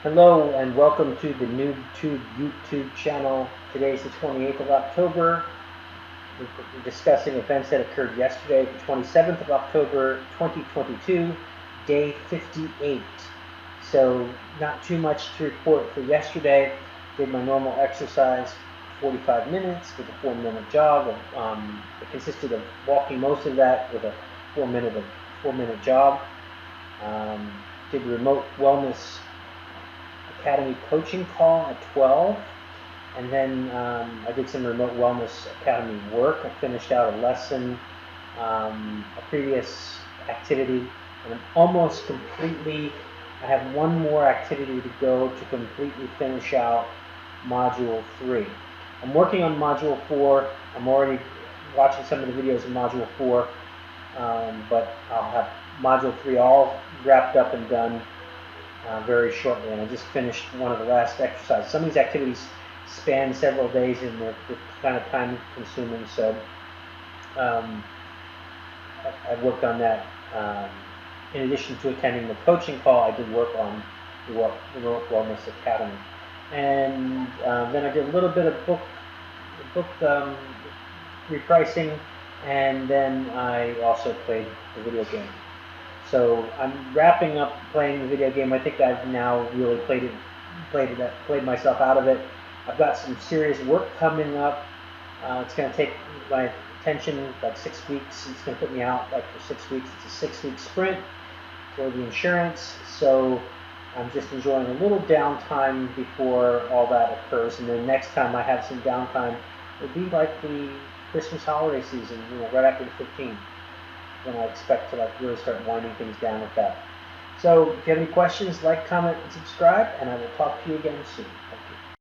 Hello and welcome to the NoobTube YouTube channel. Today is the 28th of October. We're discussing events that occurred yesterday, the 27th of October, 2022, day 58. So not too much to report for yesterday. Did my normal exercise, 45 minutes with a 4-minute jog. It consisted of walking most of that with a 4-minute jog. Did remote wellness Academy coaching call at 12, and then I did some remote wellness academy work. I finished out a lesson, a previous activity, and I'm almost completely. I have one more activity to go to completely finish out module 3. I'm working on module 4. I'm already watching some of the videos in module 4, but I'll have module 3 all wrapped up and done very shortly, and I just finished one of the last exercises. Some of these activities span several days and they're kind of time consuming, so I worked on that. In addition to attending the coaching call, I did work on the Remote Wellness Academy. And then I did a little bit of book repricing, and then I also played the video game. So I'm wrapping up playing the video game. I think I've now really played myself out of it. I've got some serious work coming up. It's going to take my attention like 6 weeks. It's going to put me out like for 6 weeks. It's a 6-week sprint for the insurance. So I'm just enjoying a little downtime before all that occurs. And then next time I have some downtime, it'll be like the Christmas holiday season, right after the 15th. When I expect to really start winding things down with that. So if you have any questions, like, comment, and subscribe, and I will talk to you again soon.